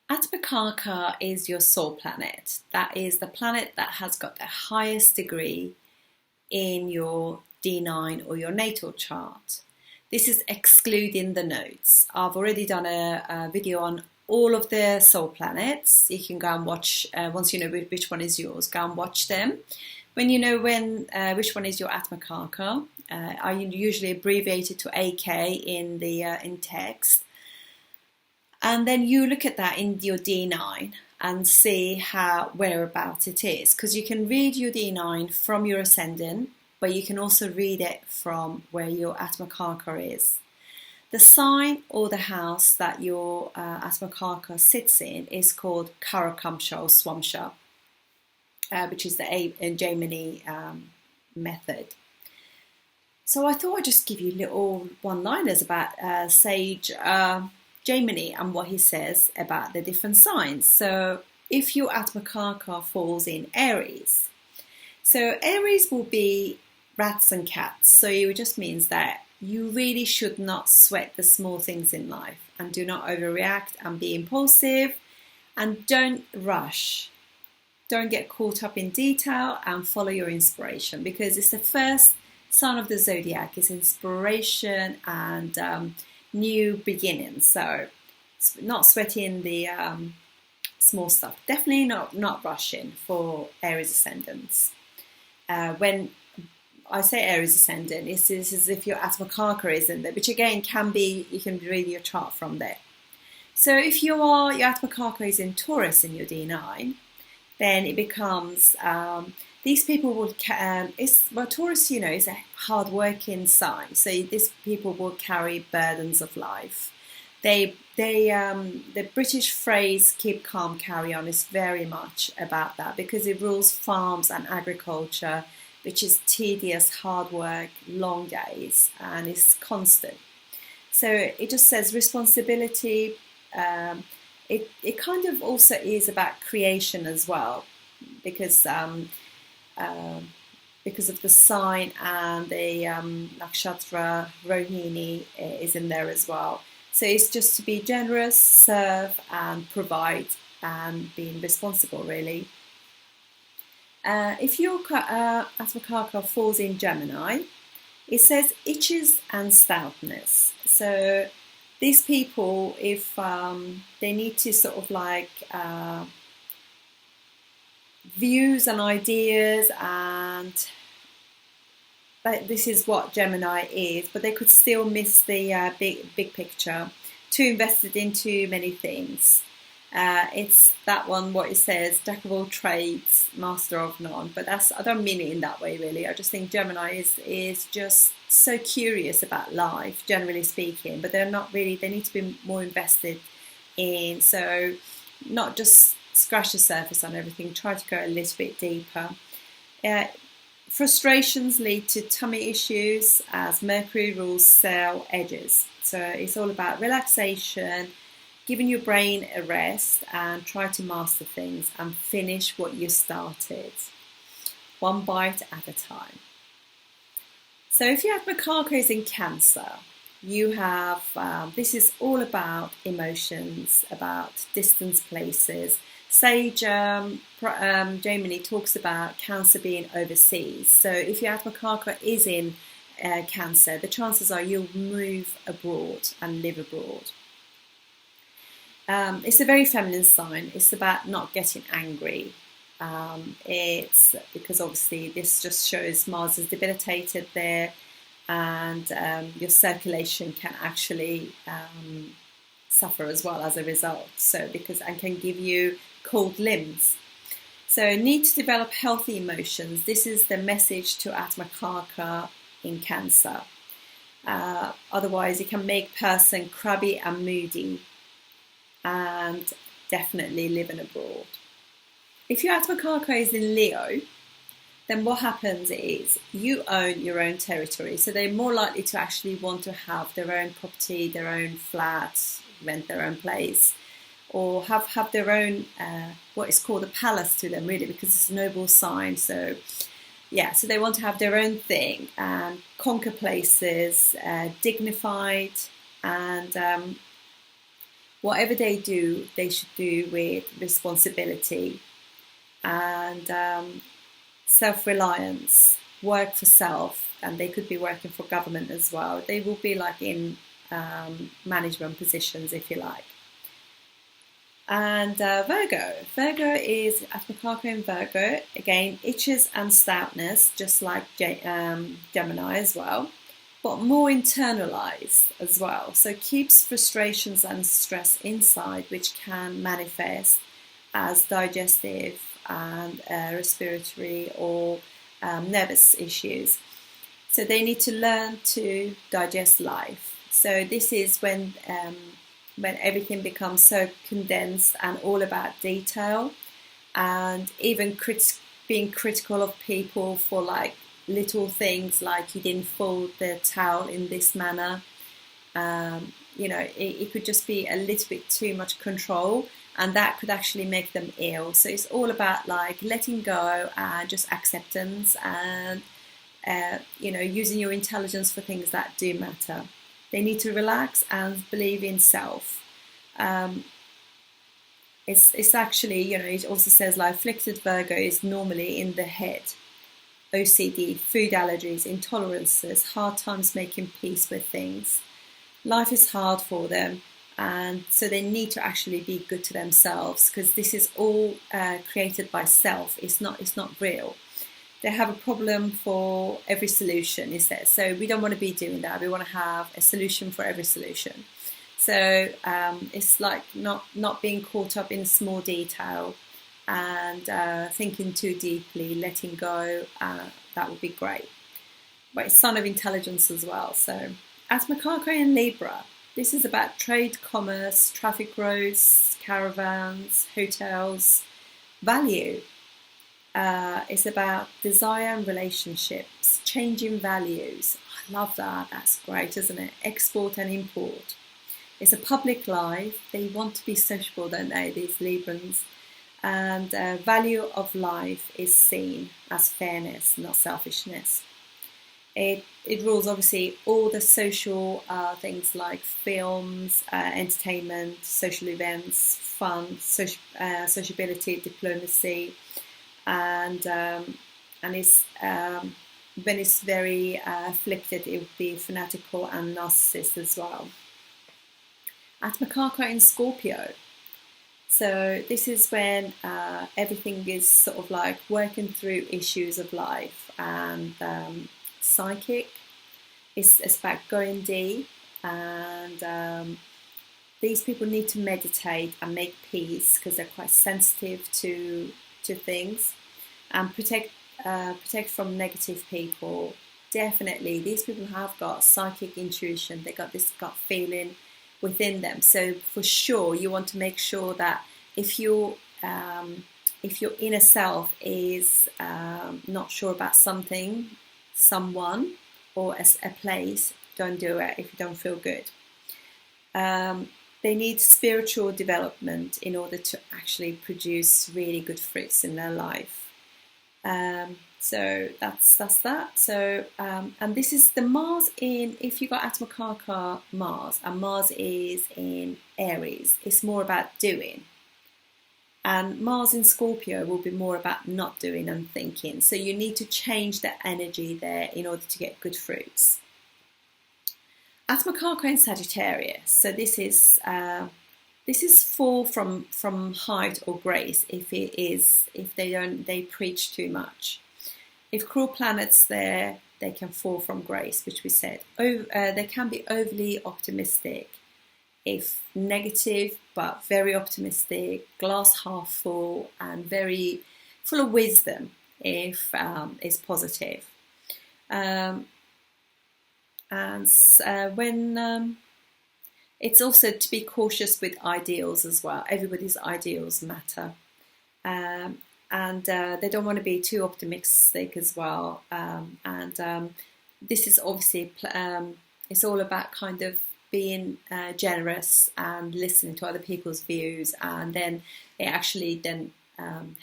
Atmakarka is your soul planet. That is the planet that has got the highest degree in your D9 or your natal chart. This is excluding the nodes. I've already done a video on all of the soul planets. You can go and watch, once you know which one is yours, go and watch them. When you know which one is your Atmakarka, I usually abbreviate it to AK in text. And then you look at that in your D9 and see whereabouts it is, because you can read your D9 from your ascendant, but you can also read it from where your Atmakarka is. The sign or the house that your Atmakarka sits in is called Karakamsa or Swampsa, which is the Jaimini method. So I thought I'd just give you little one-liners about Sage Jaimini and what he says about the different signs. So if your Atmakarka falls in Aries, so Aries will be rats and cats. So it just means that you really should not sweat the small things in life and do not overreact and be impulsive and don't rush. Don't get caught up in detail and follow your inspiration, because it's the first sign of the zodiac. It's inspiration and new beginnings. So not sweating the small stuff. Definitely not rushing for Aries ascendants. When I say Aries ascendant, it's as if your Atmakarka is in there, which again can be, you can read your chart from there. So if your Atmakarka is in Taurus in your D9, then it becomes, these people will, Taurus, is a hard-working sign. So these people will carry burdens of life. The British phrase "keep calm, carry on" is very much about that, because it rules farms and agriculture, which is tedious, hard work, long days, and is constant. So it just says responsibility. It kind of also is about creation as well, because of the sign, and the nakshatra Rohini is in there as well. So it's just to be generous, serve and provide, and being responsible, really. If your Atmakarka falls in Gemini, it says itches and stoutness. So these people, if they need to sort of like views and ideas, and this is what Gemini is, but they could still miss the big picture, too invested in too many things. It's that one, what it says, jack of all trades, master of none. But I don't mean it in that way, really. I just think Gemini is just so curious about life, generally speaking, but they're not really, they need to be more invested in, so not just scratch the surface on everything, try to go a little bit deeper. Frustrations lead to tummy issues, as Mercury rules cell edges. So it's all about relaxation, giving your brain a rest, and try to master things and finish what you started, one bite at a time. So if your Atmakarka is in Cancer, you have, this is all about emotions, about distant places. Sage Jamini talks about Cancer being overseas. So if your Atmakarka is in Cancer, the chances are you'll move abroad and live abroad. It's a very feminine sign. It's about not getting angry. It's because obviously this just shows Mars is debilitated there, and your circulation can actually suffer as well as a result. So and can give you cold limbs. So need to develop healthy emotions. This is the message to Atmakarka in Cancer. Otherwise, it can make person crabby and moody, and definitely living abroad. If your Atmakarka is in Leo, then what happens is you own your own territory. So they're more likely to actually want to have their own property, their own flat, rent their own place, or have their own, what is called a palace to them, really, because it's a noble sign. So yeah, so they want to have their own thing and conquer places, dignified, and whatever they do, they should do with responsibility and self-reliance, work for self, and they could be working for government as well. They will be like in management positions, if you like. And Virgo is Atmakarka in Virgo. Again, itches and stoutness, just like Gemini as well, but more internalized as well. So keeps frustrations and stress inside, which can manifest as digestive and respiratory or nervous issues. So they need to learn to digest life. So this is when everything becomes so condensed and all about detail, and even being critical of people for like little things, like you didn't fold the towel in this manner. You know, it could just be a little bit too much control, and that could actually make them ill. So it's all about like letting go and just acceptance, and you know, using your intelligence for things that do matter. They need to relax and believe in self. It's actually, you know, it also says like afflicted Virgo is normally in the head. OCD, food allergies, intolerances, hard times making peace with things. Life is hard for them, and so they need to actually be good to themselves, because this is all created by self. It's not real. They have a problem for every solution, is there? So we don't want to be doing that. We want to have a solution for every solution. So it's like not being caught up in small detail and thinking too deeply, letting go. That would be great. But it's sign of intelligence as well. So Atmakarka in Libra. This is about trade, commerce, traffic roads, caravans, hotels, value. It's about desire and relationships, changing values. I love that. That's great, isn't it? Export and import. It's a public life. They want to be sociable, don't they, these Librans? And value of life is seen as fairness, not selfishness. It rules obviously all the social things like films, entertainment, social events, fun, sociability, diplomacy, and it's when it's very afflicted, it would be fanatical and narcissist as well. Atmakarka in Scorpio. So this is when everything is sort of like working through issues of life, and psychic. It's about going deep, and these people need to meditate and make peace, because they're quite sensitive to things, and protect from negative people. Definitely, these people have got psychic intuition. They got this gut feeling within them. So for sure, you want to make sure that if your inner self is not sure about something, someone, or a place, don't do it if you don't feel good. They need spiritual development in order to actually produce really good fruits in their life. So that's that. So and this is the Mars in, if you got Atmakarka Mars, and Mars is in Aries, it's more about doing. And Mars in Scorpio will be more about not doing and thinking. So you need to change the energy there in order to get good fruits. Atmakarka in Sagittarius. So this is fall from height or grace if they preach too much. If cruel planets there, they can fall from grace, which we said. They can be overly optimistic, if negative, but very optimistic, glass half full, and very full of wisdom if it's positive. And when it's also to be cautious with ideals as well. Everybody's ideals matter. And they don't want to be too optimistic as well. This is obviously, it's all about kind of being generous and listening to other people's views, and then it actually then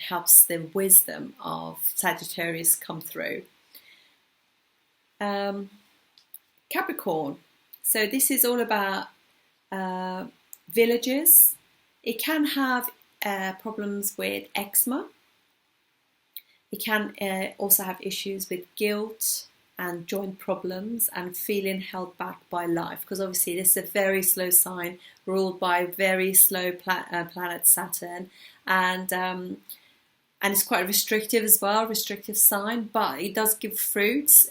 helps the wisdom of Sagittarius come through. Capricorn. So this is all about villages. It can have problems with eczema. It can also have issues with guilt and joint problems and feeling held back by life, because obviously this is a very slow sign ruled by very slow planet Saturn, and it's quite restrictive as well, restrictive sign, but it does give fruits.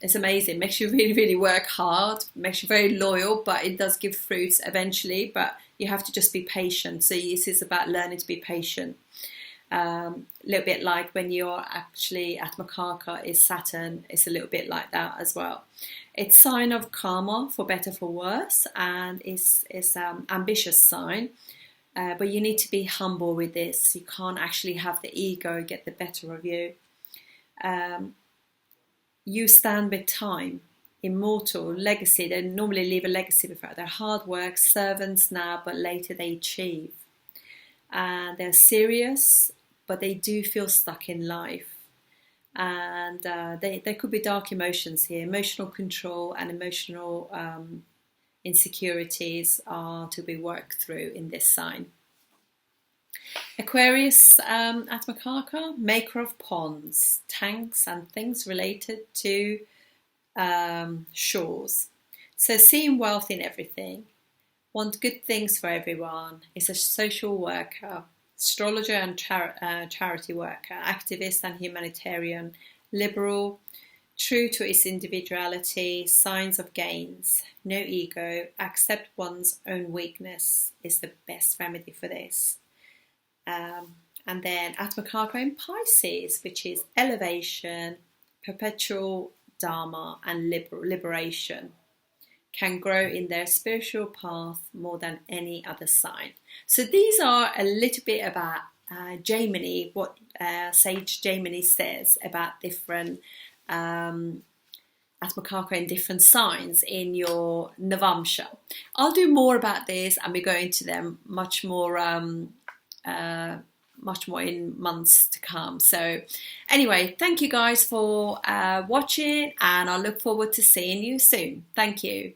It's amazing, makes you really, really work hard, makes you very loyal, but it does give fruits eventually, but you have to just be patient. So this is about learning to be patient. A little bit like when you're actually Atmakarka is Saturn, it's a little bit like that as well. It's sign of karma, for better for worse, and it's ambitious sign. But you need to be humble with this. You can't actually have the ego get the better of you. You stand with time, immortal, legacy. They normally leave a legacy before. They're hard work, servants now, but later they achieve. They're serious, but they do feel stuck in life. And there could be dark emotions here. Emotional control and emotional insecurities are to be worked through in this sign. Aquarius Atmakarka, maker of ponds, tanks and things related to shores. So seeing wealth in everything, want good things for everyone, is a social worker, astrologer and charity worker, activist and humanitarian, liberal, true to its individuality, signs of gains, no ego, accept one's own weakness is the best remedy for this. And then Atmakarka in Pisces, which is elevation, perpetual dharma and liberation, can grow in their spiritual path more than any other sign. So these are a little bit about Jaimini, what Sage Jaimini says about different Atmakarka in different signs in your Navamsha. I'll do more about this and we go into them much more in months to come. So anyway, thank you guys for watching, and I look forward to seeing you soon. Thank you.